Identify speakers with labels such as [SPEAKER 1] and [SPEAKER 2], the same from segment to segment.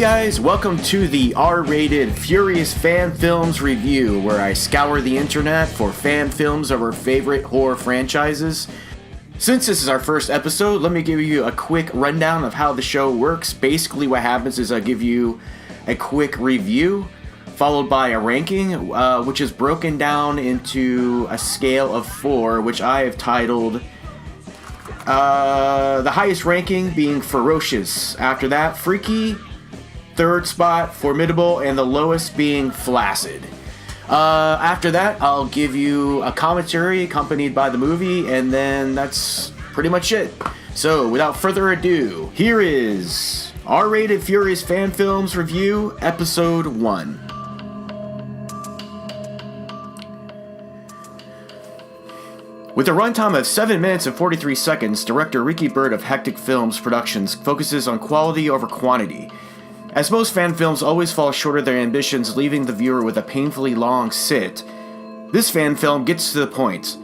[SPEAKER 1] guys, welcome to the R-rated Furious Fan Films review, where I scour the internet for fan films of our favorite horror franchises. Since this is our first episode, let me give you a quick rundown of how the show works. Basically what happens is I give you a quick review, followed by a ranking, which is broken down into a scale of 4, which I have titled the highest ranking being Ferocious. After that, Freaky. Third spot, Formidable, and the lowest being Flaccid. After that, I'll give you a commentary accompanied by the movie, and then that's pretty much it. So, without further ado, here is R-rated Furious Fan Films Review, Episode 1. With a runtime of 7 minutes and 43 seconds, director Rickey of Hectic Films Productions focuses on quality over quantity. As most fan films always fall short of their ambitions, leaving the viewer with a painfully long sit, this fan film gets to the point.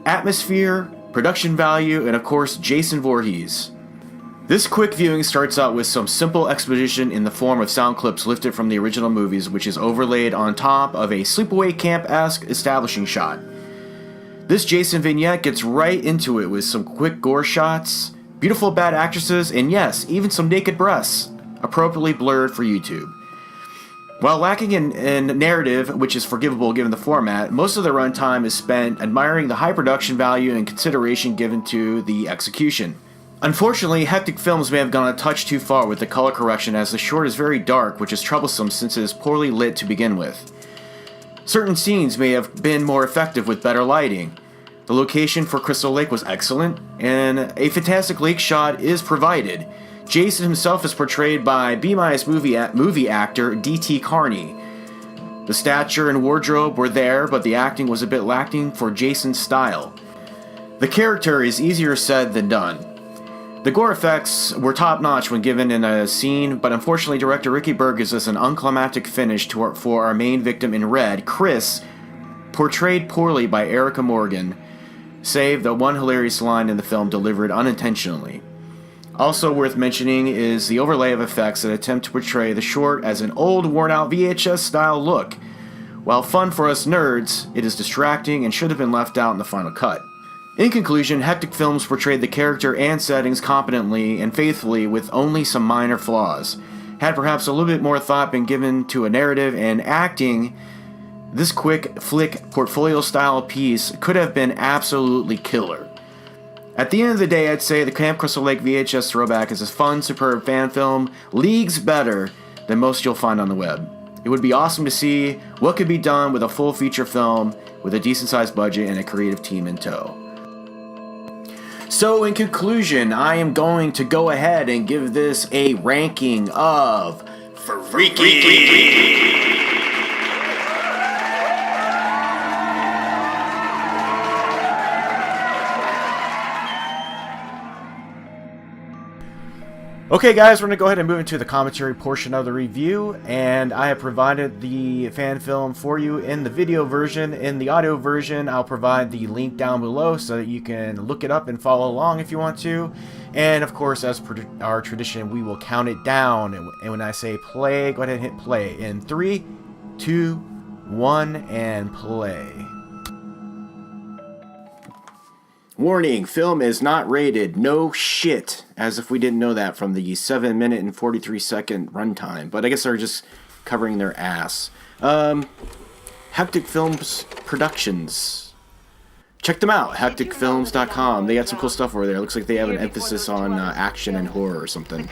[SPEAKER 1] Atmosphere, production value, and of course Jason Voorhees. This quick viewing starts out with some simple exposition in the form of sound clips lifted from the original movies, which is overlaid on top of a sleepaway camp-esque establishing shot. This Jason vignette gets right into it with some quick gore shots, beautiful bad actresses, and yes, even some naked breasts, appropriately blurred for YouTube. While lacking in narrative, which is forgivable given the format, most of the runtime is spent admiring the high production value and consideration given to the execution. Unfortunately, Hectic Films may have gone a touch too far with the color correction, as the short is very dark, which is troublesome since it is poorly lit to begin with. Certain scenes may have been more effective with better lighting. The location for Crystal Lake was excellent, and a fantastic lake shot is provided. Jason himself is portrayed by B-minus movie actor D.T. Carney. The stature and wardrobe were there, but the acting was a bit lacking for Jason's style. The character is easier said than done. The gore effects were top-notch when given in a scene, but unfortunately director Rickey gives us an unclimactic finish for our main victim in red, Chris, portrayed poorly by Erica Morgan, save the one hilarious line in the film delivered unintentionally. Also worth mentioning is the overlay of effects that attempt to portray the short as an old, worn-out VHS-style look. While fun for us nerds, it is distracting and should have been left out in the final cut. In conclusion, Hectic Films portrayed the character and settings competently and faithfully with only some minor flaws. Had perhaps a little bit more thought been given to a narrative and acting, this quick flick portfolio-style piece could have been absolutely killer. At the end of the day, I'd say the Camp Crystal Lake VHS throwback is a fun, superb fan film, leagues better than most you'll find on the web. It would be awesome to see what could be done with a full feature film with a decent-sized budget and a creative team in tow. So in conclusion, I am going to go ahead and give this a ranking of Freaky. Okay guys, we're going to go ahead and move into the commentary portion of the review, and I have provided the fan film for you in the video version. In the audio version, I'll provide the link down below so that you can look it up and follow along if you want to. And of course, as per our tradition, we will count it down, and when I say play, go ahead and hit play in 3, 2, 1, and play. Warning, film is not rated. No shit. As if we didn't know that from the 7 minute and 43 second runtime. But I guess they're just covering their ass. Hectic Films Productions. Check them out. HecticFilms.com. They got some cool stuff over there. It looks like they have an emphasis on action and horror or something.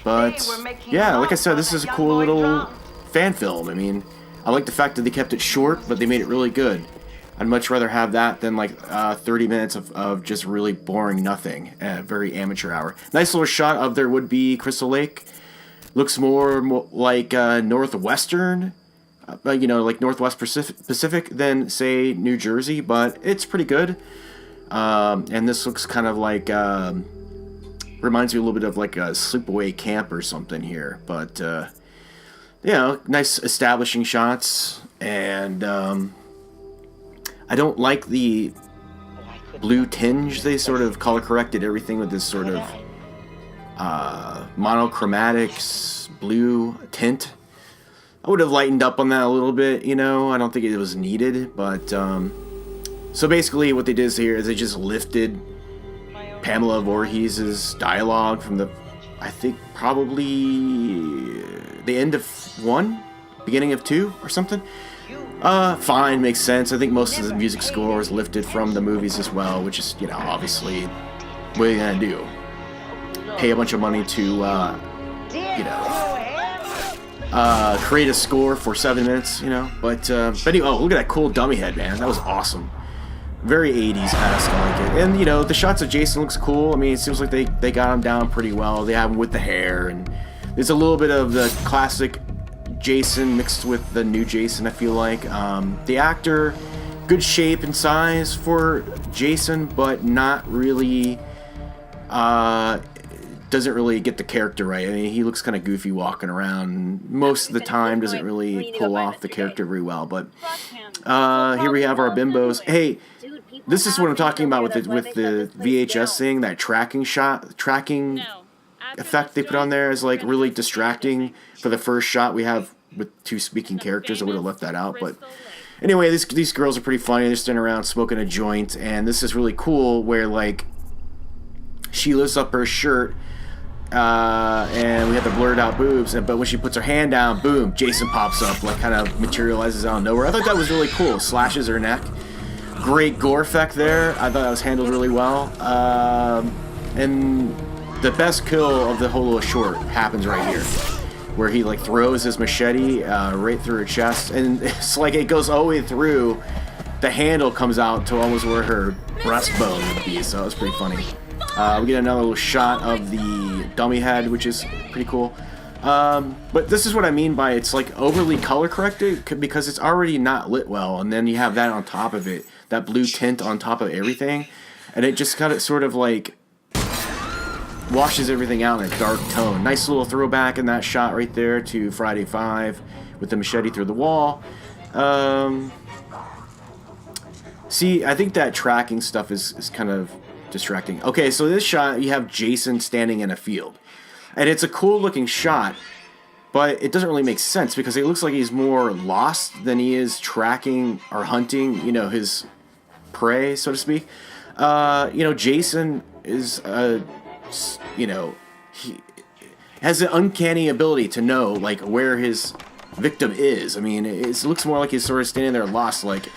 [SPEAKER 1] But, yeah, like I said, this is a cool little fan film. I mean, I like the fact that they kept it short, but they made it really good. I'd much rather have that than like 30 minutes of just really boring nothing. Very amateur hour. Nice little shot of their would-be Crystal Lake. Looks more like Northwestern, like Northwest Pacific than, say, New Jersey, but it's pretty good. And this looks kind of like, reminds me a little bit of like a sleepaway camp or something here. But, nice establishing shots, and I don't like the blue tinge. They sort of color corrected everything with this sort of monochromatic blue tint. I would have lightened up on that a little bit, you know. I don't think it was needed, but so basically what they did here is they just lifted Pamela Voorhees' dialogue from the, I think probably the end of 1, beginning of 2 or something. Fine, makes sense. I think most of the music score was lifted from the movies as well, which is, you know, obviously what are you gonna do? Pay a bunch of money to, you know, create a score for 7 minutes, you know. But anyway, oh, look at that cool dummy head, man. That was awesome. Very 80s-esque, I like it. And, you know, the shots of Jason looks cool. I mean, it seems like they got him down pretty well. They have him with the hair, and there's a little bit of the classic Jason mixed with the new Jason, I feel like. The actor, good shape and size for Jason, but not really, doesn't really get the character right. I mean, he looks kind of goofy walking around. Most of the time doesn't really pull off the character very well. But here we have our bimbos. Hey, this is what I'm talking about with the VHS thing, that tracking effect they put on there is like really distracting for the first shot we have with 2 speaking characters. I would have left that out, but anyway, these girls are pretty funny. They're standing around smoking a joint, and this is really cool where like she lifts up her shirt and we have the blurred out boobs, but when she puts her hand down, boom, Jason pops up, like kind of materializes out of nowhere. I thought that was really cool. Slashes her neck. Great gore effect there. I thought that was handled really well. And the best kill of the whole little short happens right here, where he like throws his machete right through her chest, and it's like it goes all the way through. The handle comes out to almost where her breastbone would be, so it was pretty funny. We get another little shot of the dummy head, which is pretty cool. But this is what I mean by it's like overly color corrected, because it's already not lit well, and then you have that on top of it, that blue tint on top of everything, and it just kind of sort of like washes everything out in a dark tone. Nice little throwback in that shot right there to Friday 5 with the machete through the wall. See, I think that tracking stuff is kind of distracting. Okay, so this shot, you have Jason standing in a field. And it's a cool looking shot, but it doesn't really make sense because it looks like he's more lost than he is tracking or hunting, you know, his prey, so to speak. You know, Jason is you know, he has an uncanny ability to know like where his victim is. I mean, it looks more like he's sort of standing there lost, like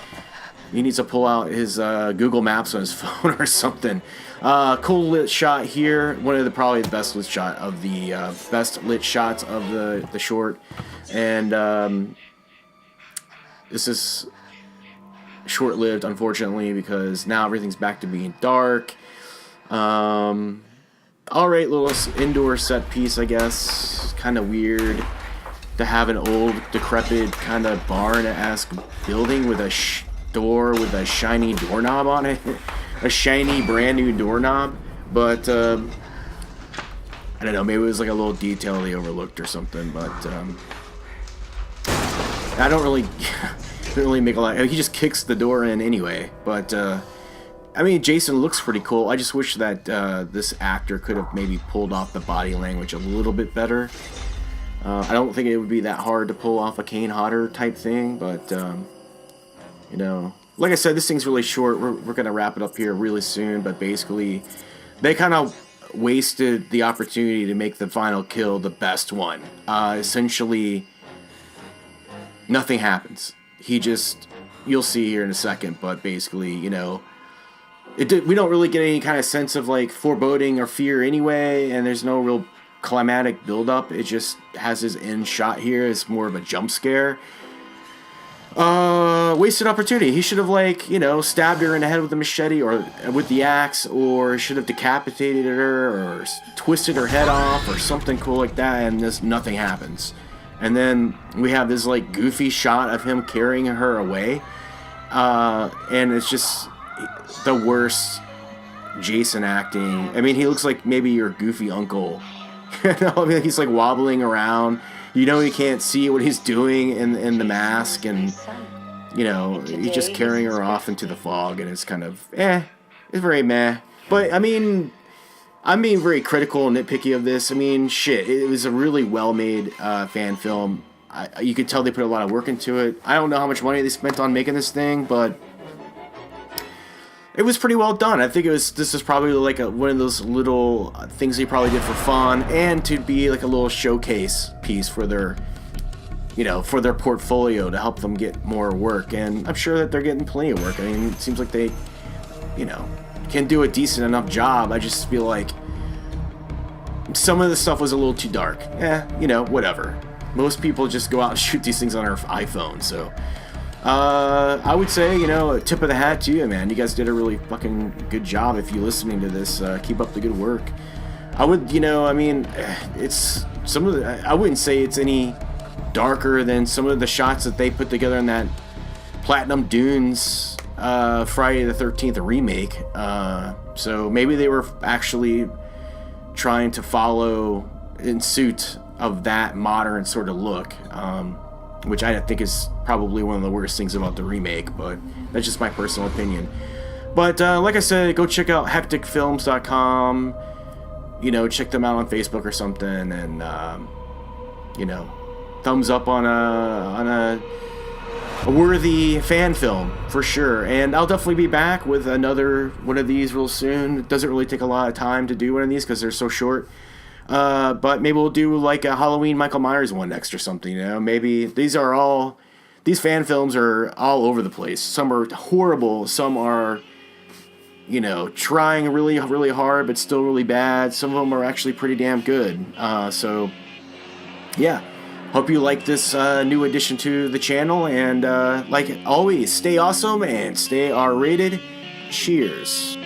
[SPEAKER 1] he needs to pull out his Google Maps on his phone or something. Cool lit shot here. One of the probably the best lit shot of the best lit shots of the short, and this is short-lived, unfortunately, because now everything's back to being dark. Alright, little indoor set piece, I guess. Kind of weird to have an old, decrepit, kind of barn-esque building with a door with a shiny doorknob on it. A shiny, brand new doorknob. But, I don't know, maybe it was like a little detail they overlooked or something, but, I don't really, didn't really make a lot. He just kicks the door in anyway, but, I mean, Jason looks pretty cool. I just wish that this actor could have maybe pulled off the body language a little bit better. I don't think it would be that hard to pull off a Kane Hodder type thing, but, you know, like I said, this thing's really short. We're going to wrap it up here really soon, but basically, they kind of wasted the opportunity to make the final kill the best one. Essentially, nothing happens. He just, you'll see here in a second, but basically, you know, we don't really get any kind of sense of like foreboding or fear anyway, and there's no real climatic build-up. It just has his end shot here. It's more of a jump scare. Wasted opportunity. He should have, like, you know, stabbed her in the head with the machete or with the axe, or should have decapitated her or twisted her head off or something cool like that, and just nothing happens. And then we have this like goofy shot of him carrying her away, and it's just the worst Jason acting. I mean, he looks like maybe your goofy uncle. You know, I mean, he's like wobbling around. You know, you can't see what he's doing in the mask, and you know, he's just carrying her off into the fog, and it's kind of it's very meh. But I mean, I'm being very critical and nitpicky of this. I mean, shit, it was a really well-made fan film. You could tell they put a lot of work into it. I don't know how much money they spent on making this thing, but it was pretty well done. I think this is probably like one of those little things they probably did for fun and to be like a little showcase piece for their, for their portfolio to help them get more work. And I'm sure that they're getting plenty of work. I mean, it seems like they, can do a decent enough job. I just feel like some of the stuff was a little too dark. Whatever. Most people just go out and shoot these things on their iPhone, so I would say, a tip of the hat to you, man. You guys did a really fucking good job. If you're listening to this, keep up the good work. I would, it's some of the, I wouldn't say it's any darker than some of the shots that they put together in that Platinum Dunes Friday the 13th remake. So maybe they were actually trying to follow in suit of that modern sort of look, which I think is probably one of the worst things about the remake, but that's just my personal opinion. But like I said, go check out hecticfilms.com, check them out on Facebook or something, and thumbs up on a worthy fan film for sure. And I'll definitely be back with another one of these real soon. It doesn't really take a lot of time to do one of these because they're so short. But maybe we'll do like a Halloween Michael Myers one next or something, Maybe these fan films are all over the place. Some are horrible, some are, trying really, really hard but still really bad. Some of them are actually pretty damn good. So, yeah. Hope you like this new addition to the channel, and like always, stay awesome and stay R-rated. Cheers.